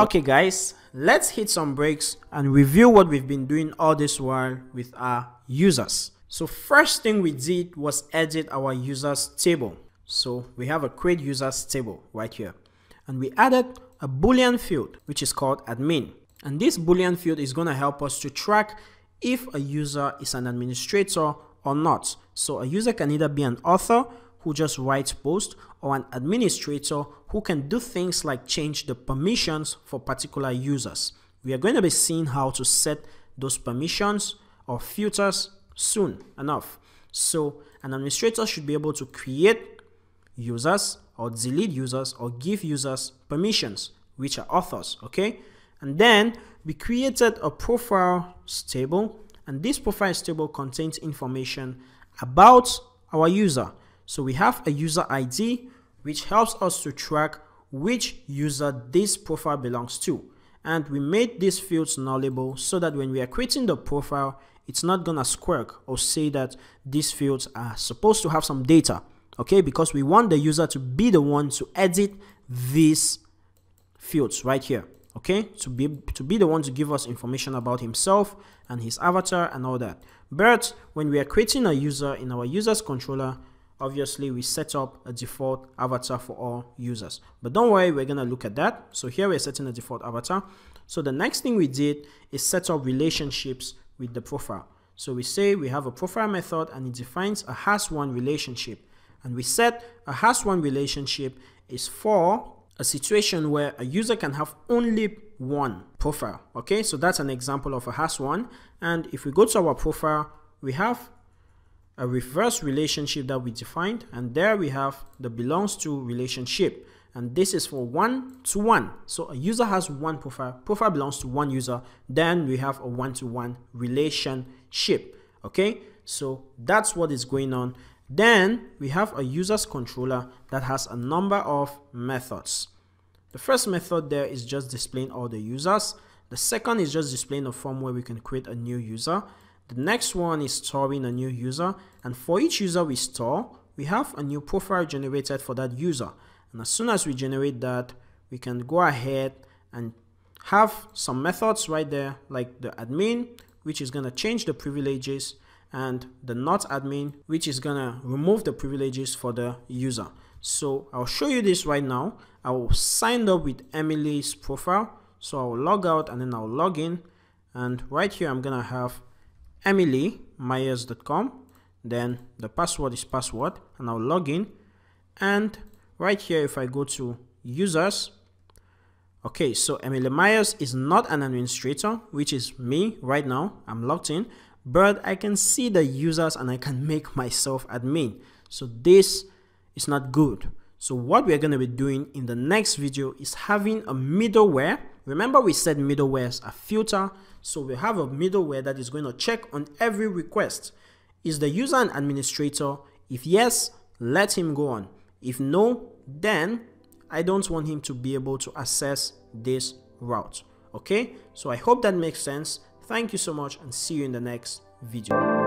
Okay guys, let's hit some breaks and review what we've been doing all this while with our users. So first thing we did was edit our users table. So we have a create users table right here, and we added a Boolean field which is called admin, and this Boolean field is going to help us to track if a user is an administrator or not. So a user can either be an author who just writes posts, or an administrator who can do things like change the permissions for particular users. We are going to be seeing how to set those permissions or filters soon enough. So an administrator should be able to create users or delete users or give users permissions, which are authors, okay? And then we created a profiles table, and this profiles table contains information about our user. So we have a user ID, which helps us to track which user this profile belongs to. And we made these fields nullable so that when we are creating the profile, it's not gonna squawk or say that these fields are supposed to have some data, okay? Because we want the user to be the one to edit these fields right here, okay? To be the one to give us information about himself and his avatar and all that. But when we are creating a user in our users controller, obviously we set up a default avatar for all users. But don't worry, we're gonna look at that. So here we're setting a default avatar. So the next thing we did is set up relationships with the profile. So we say we have a profile method and it defines a #1 relationship. And we set a #1 relationship is for a situation where a user can have only one profile. Okay, so that's an example of a #1. And if we go to our profile, we have a reverse relationship that we defined, and there we have the belongs to relationship, and this is for 1-to-1. So a user has one profile belongs to one user, then we have a 1-to-1 relationship. Okay, so that's what is going on. Then we have a users controller that has a number of methods. The first method there is just displaying all the users. The second is just displaying a form where we can create a new user. The next one is storing a new user, and for each user we store, we have a new profile generated for that user. And as soon as we generate that, we can go ahead and have some methods right there, like the admin, which is going to change the privileges, and the not admin, which is going to remove the privileges for the user. So I'll show you this right now. I will sign up with Emily's profile, so I'll log out and then I'll log in, and right here I'm going to have emilymyers.com, then the password is password, and I'll log in. And right here, if I go to users, okay, so Emily Myers is not an administrator, which is me right now. I'm logged in, but I can see the users and I can make myself admin. So this is not good. So what we're going to be doing in the next video is having a middleware. Remember, we said middlewares are filter. So we have a middleware that is going to check on every request. Is the user an administrator? If yes, let him go on. If no, then I don't want him to be able to access this route. Okay, so I hope that makes sense. Thank you so much and see you in the next video.